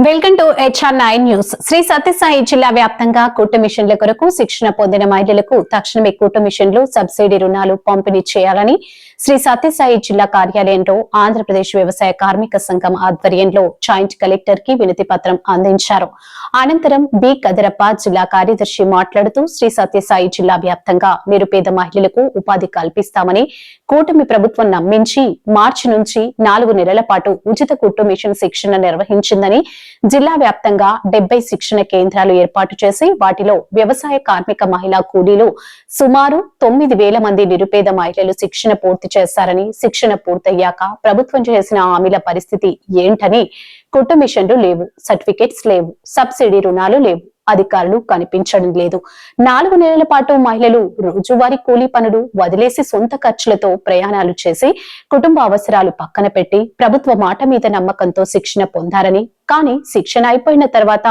Welcome to HR9 news. Sri Sathya Sai జిల్లా వ్యాప్తంగా కుట్టు మిషన్ల కొరకు శిక్షణ పొందిన మహిళలకు తక్షణమే కుట్టు మిషన్లు, సబ్సిడీ రుణాలు పంపిణీ చేయాలని శ్రీ సత్యసాయి జిల్లా కార్యాలయంలో ఆంధ్రప్రదేశ్ వ్యవసాయ కార్మిక సంఘం ఆధ్వర్యంలో జాయింట్ కలెక్టర్ కి వినతి పత్రం అందించారు. అనంతరం బి కదిరప్ప జిల్లా కార్యదర్శి మాట్లాడుతూ శ్రీ సత్యసాయి జిల్లా వ్యాప్తంగా నిరుపేద మహిళలకు ఉపాధి కల్పిస్తామని కూటమి ప్రభుత్వం నమ్మించి మార్చి నుంచి 4 నెలల పాటు ఉచిత కుట్టు మిషన్ శిక్షణ నిర్వహించిందని, జిల్లా వ్యాప్తంగా 70 శిక్షణ కేంద్రాలు ఏర్పాటు చేసి వాటిలో వ్యవసాయ కార్మిక మహిళా కూలీలు సుమారు 9,000 మంది నిరుపేద మహిళలు శిక్షణ పూర్తి చేశారని, శిక్షణ పూర్తయ్యాక ప్రభుత్వం చేసిన హామీల పరిస్థితి ఏంటని, కుట్టు మిషన్లు లేవు, సర్టిఫికెట్స్ లేవు, సబ్సిడీ రుణాలు లేవు, అధికారులు కనిపించడం లేదు. 4 నెలల పాటు మహిళలు రోజువారీ కూలీ పనులు వదిలేసి సొంత ఖర్చులతో ప్రయాణాలు చేసి కుటుంబ అవసరాలు పక్కన పెట్టి ప్రభుత్వ మాట మీద నమ్మకంతో శిక్షణ పొందారని, కానీ శిక్షణ అయిపోయిన తర్వాత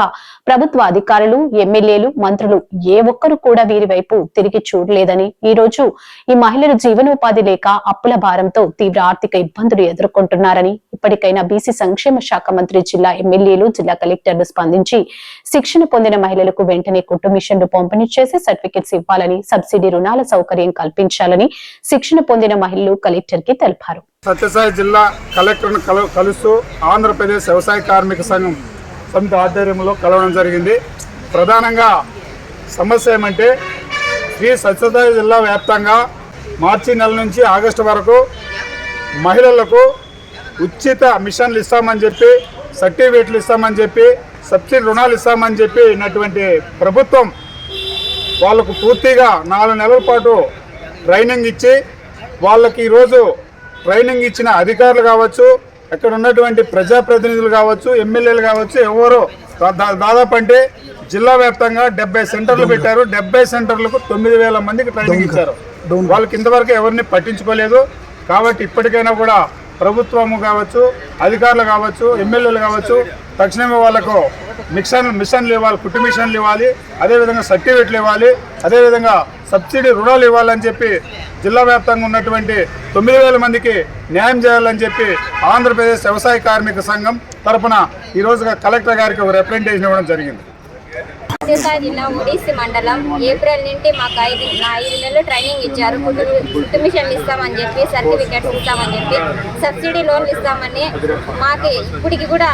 ప్రభుత్వ అధికారులు, ఎమ్మెల్యేలు, మంత్రులు ఏ ఒక్కరు కూడా వీరి వైపు తిరిగి చూడలేదని, ఈ రోజు ఈ మహిళలు జీవనోపాధి లేక అప్పుల భారంతో తీవ్ర ఆర్థిక ఇబ్బందులు ఎదుర్కొంటున్నారని, ఇప్పటికైనా బీసీ సంక్షేమ శాఖ మంత్రి, జిల్లా ఎమ్మెల్యేలు, జిల్లా కలెక్టర్లు స్పందించి శిక్షణ పొందిన మహిళలకు వెంటనే కుట్టు మిషన్లు పంపిణీ చేసి సర్టిఫికెట్స్ ఇవ్వాలని, సబ్సిడీ రుణాల సౌకర్యం కల్పించాలని శిక్షణ పొందిన మహిళలు కలెక్టర్ కి తెలిపారు. సత్యసాయి జిల్లా కలెక్టర్ను కలుస్తూ ఆంధ్రప్రదేశ్ వ్యవసాయ కార్మిక సంఘం సమితి ఆధ్వర్యంలో కలవడం జరిగింది. ప్రధానంగా సమస్య ఏమంటే శ్రీ సత్యసాయి జిల్లా వ్యాప్తంగా మార్చి నెల నుంచి ఆగస్టు వరకు మహిళలకు ఉచిత మిషన్లు ఇస్తామని చెప్పి, సర్టిఫికేట్లు ఇస్తామని చెప్పి, సబ్సిడీ రుణాలు ఇస్తామని చెప్పి ఉన్నటువంటి ప్రభుత్వం వాళ్ళకు పూర్తిగా 4 నెలల పాటు ట్రైనింగ్ ఇచ్చి వాళ్ళకి ఈరోజు ట్రైనింగ్ ఇచ్చిన అధికారులు కావచ్చు, అక్కడ ఉన్నటువంటి ప్రజాప్రతినిధులు కావచ్చు, ఎమ్మెల్యేలు కావచ్చు, ఎవరో దాదాపు అంటే జిల్లా వ్యాప్తంగా 70 సెంటర్లు పెట్టారు. 70 సెంటర్లకు 9,000 మందికి ట్రైనింగ్ ఇచ్చారు. వాళ్ళకి ఇంతవరకు ఎవరిని పట్టించుకోలేదు. కాబట్టి ఇప్పటికైనా కూడా ప్రభుత్వము కావచ్చు, అధికారులు కావచ్చు, ఎమ్మెల్యేలు కావచ్చు, తక్షణమే వాళ్ళకు మిషన్లు ఇవ్వాలి, కుట్టు మిషన్లు ఇవ్వాలి, అదేవిధంగా సర్టిఫికెట్లు ఇవ్వాలి, అదేవిధంగా సబ్సిడీ రుణాలు ఇవ్వాలని చెప్పి జిల్లా వ్యాప్తంగా ఉన్నటువంటి 9,000 మందికి న్యాయం చేయాలని చెప్పి ఆంధ్రప్రదేశ్ వ్యవసాయ కార్మిక సంఘం తరఫున ఈరోజు కలెక్టర్ గారికి ఒక రిప్రజెంటేషన్ ఇవ్వడం జరిగింది. సత్యసాయి జిల్లా ఒడిస్సీ మండలం ఏప్రిల్ నుండి మాకు 5 నెలలు ట్రైనింగ్ ఇచ్చారు. కుట్టు మిషన్లు ఇస్తామని చెప్పి, సర్టిఫికెట్స్ ఇస్తామని చెప్పి, సబ్సిడీ లోన్లు ఇస్తామని, మాకు ఇప్పటికి కూడా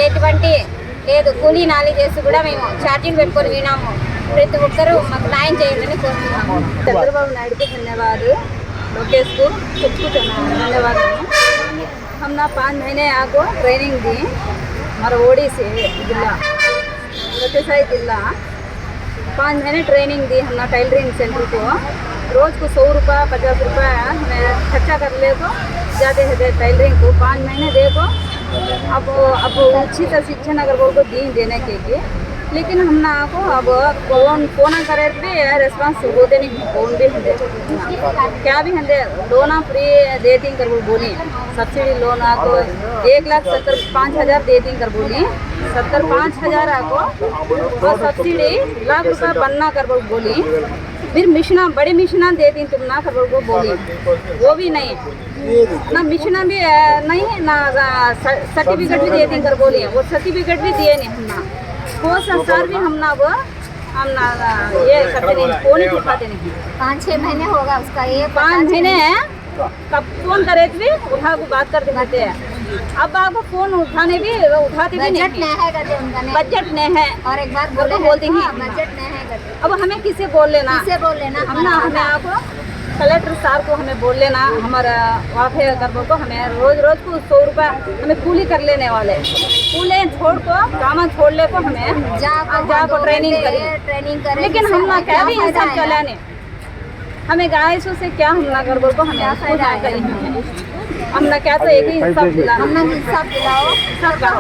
ఎటువంటి లేదు. కూలీ నాలి చేసి కూడా మేము ఛార్జింగ్ పెట్టుకొని వినాము. ప్రతి ఒక్కరూ మాకు న్యాయం చేయాలని కోరుతున్నాము. चंद्रबाबू नायडू को धन्यवाद, लोकेश को कुछ धन्यवाद। हमने 5 महीने आपको ट्रेनिंग दी। हमारा ओडिसी जिला सत्यसाई जिला 5 महीने ट्रेनिंग दी हमने टेलरिंग सेंटर को। रोज़ को 100 रुपये 50 रुपये हमें खर्चा कर ले को जाते हैं टेलरिंग को। 5 महीने देखो अब उचित शिक्षण अगर वो को दी देने के लिए, लेकिन हमने आपको अब फोन करे भी रेस्पॉन्स होते नहीं। फोन भी हंदे क्या भी हंदे लोन फ्री दे दी कर बोली, सब्सिडी लोन आपको 1,75,000 दे दी कर बोली, 75,000 आपको और सब्सिडी ₹1,00,000 बनना कर बोली। फिर मिशना बड़ी मिशना दे दी तुम ना कर बोली, वो भी नहीं ना, मिशना भी नहीं ना, सर्टिफिकेट भी दे दी कर बोली, वो सर्टिफिकेट भी दिए नहीं हमना। वो संसार भी हम ये करते नहीं, फोन ही उठाते नहीं। 5-6 महीने होगा उसका ये 5 महीने कब फोन करे भी उठा को बात करते रहते हैं। अब आपको फोन उठाने भी उठाते भी नहीं, बजट नहीं है और एक बार बोलते हैं बजट नहीं है। अब हमें किसे बोल लेना हमें आपको कलेक्टर साहब को हमें बोल लेना। हमारा वाफे करबो को हमें रोज को 100 रुपये हमें कूली कर लेने वाले, कूले छोड़ को काम छोड़ ले को हमें जाको ट्रेनिंग करें। लेकिन हम ना क्या भी इंसान चलाने हमें गायसों से क्या हम ना करबो को हमें हम ना क्या तो एक ही हिसाब दिलाओ सब